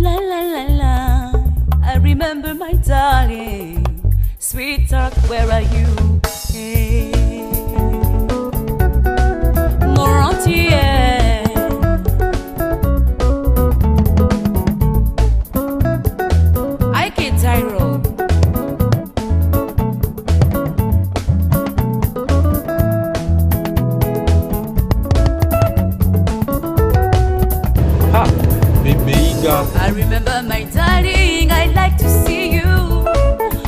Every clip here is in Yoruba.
La la la la, I remember my darling. Sweetheart, where are you? Hey. More entier. I get Tyro. Ha, bébé Iga. I remember my darling, I'd like to see you.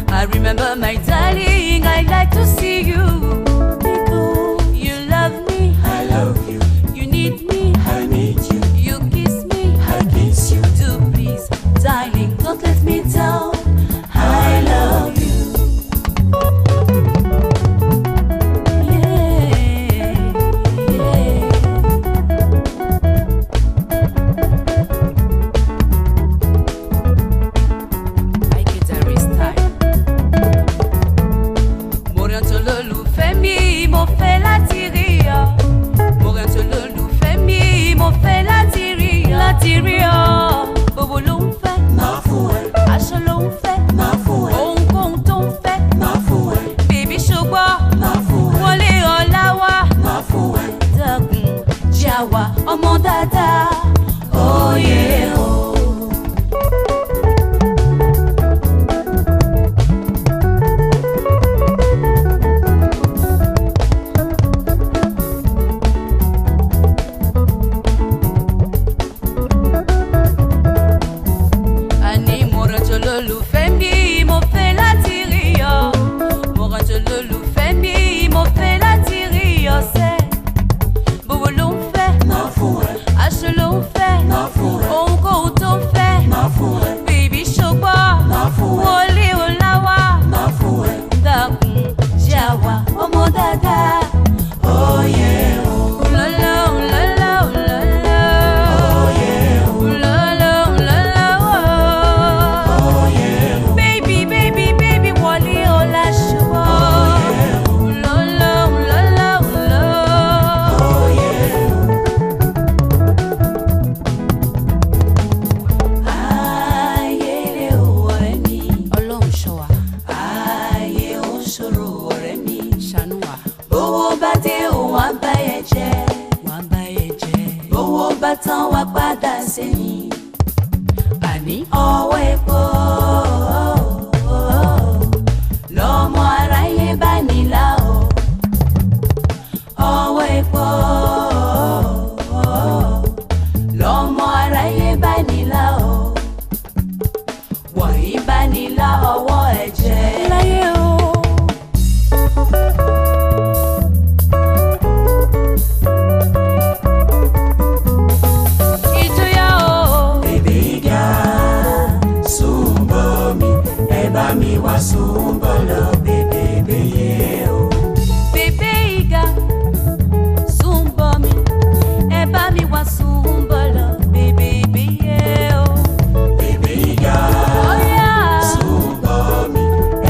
I remember my darling, I'd like to see you. Because you love me, I love you. you need me, I need you. you kiss me, I kiss you. do please, darling, don't let me down. I love you. Yeah, yeah. I get a restart. Moriento lolu femi mo fait la tiria. Moriento lolu femi mo fait la tiria. La tiria. Bobo l'on fait, Ma fouet, acho l'on fait, ma fouet, on compte on fait. ma fouet, Baby sugar, ma fouet, wọlé ọ̀làwà. ma fouet. Dàgùn jáwa ọmọ dáadáa. Oh yeah, oh. Ani moriento lolùfẹ́ mi, mo fẹ́ láti rí ọ. Moriento lolùfẹ́ mi, mo fẹ́ láti rí ọ sẹ́. Bòbò ló ń fẹ́, Ma fouet, aṣọ ló ń fẹ́, ma fouet, ohunkóhun tó ń fẹ́. ma fouet, Bèbí ṣùgbọ́n, ma fouet, wọlé ọ̀làwà. ma fouet. Dàkún jáwa ọmọ dáadáa. Oh yeah, oh, Lọ́lọ́ lọ́lọ́ lọ́lọ́. oh yeah, oh, Lọ́lọ́ lọ́lọ́. oh yeah, oh. Baby, baby, baby, wọlé ọ̀la ṣùgbọ́n. Lọ́lọ́ lọ́lọ́ lọ́. Oh yeah, Ayé o ọ̀rẹ́ mi. Ọlọ́run ṣọ́ wa. Ayé ó ṣòro ọ̀rẹ́ mi. Ṣàánú wa. Bówó bá dé òun á bá yẹ jẹ́. Wọ́n á bá yẹ jẹ́. Bówó bá tán wá padà sẹ́yìn. Àní ọwọ́ epo lọ́mọ aráyé bá nílá o. Ọwọ́ epo lọ́mọ aráyé bá nílá o. Wọ̀nyí bá nílá ọwọ́ ẹ̀jẹ̀. Láyé o. Ìjọyà o. bébé Iga, súnbọ̀ mi, ẹ bá mi wá súnbọ̀ lọ, bébé bèyẹ o. Bébé Iga, súnbọ̀ mi, ẹ bá mi wá súnbọ̀ lọ, bébé bèyẹ o. Bébé Iga, Óyá. súnbọ̀ mi,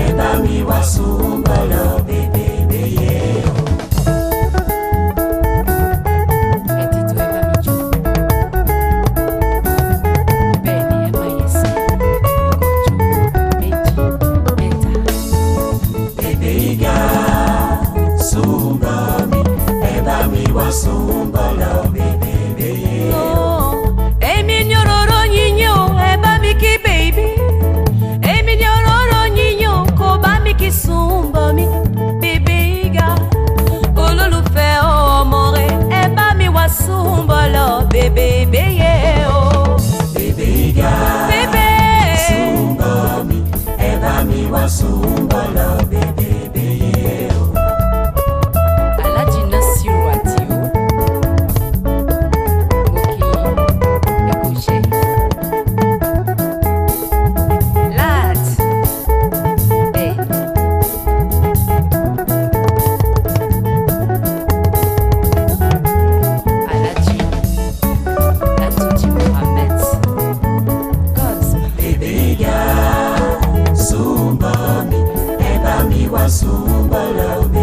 ẹ bá mi wá súnbọ̀ lọ, bébé bèyẹ o. Ẹ dìtò ẹ bá mi jó. Bẹ́ẹ̀ ni ẹ máa yẹ sí. Ọjọ́ méjì, mẹ́ta. Bébé Iga, súnbọ̀ mi, ẹ bá mi wá súnbọ̀ lọ, bébé bèyẹ o. Èmi ni òróró yíyan o, ẹ bá mi kí bèbí. Èmi ni òróró yíyan o, kò bá mi kí Súnbọ̀ mi. Bébé Iga, olólùfẹ́ ọmọ rẹ̀, ẹ bá mi wá Súnbọ̀ lọ, bébé bèyẹ o. Bébé Iga, Bébé. súnbọ̀ mi, ẹ bá mi wá súnbọ̀ lọ, bébé bèyẹ o. Alhaji Nasiru Adio. Mo kí yín, ẹ kú iṣẹ́. Lad. Bẹ́ẹ̀ ni. Alhaji Latunji Mohammed. Godsma. Bébé Iga, súnbọ̀ mi, ẹ bá mi wá súnbọ̀ lọ, bébé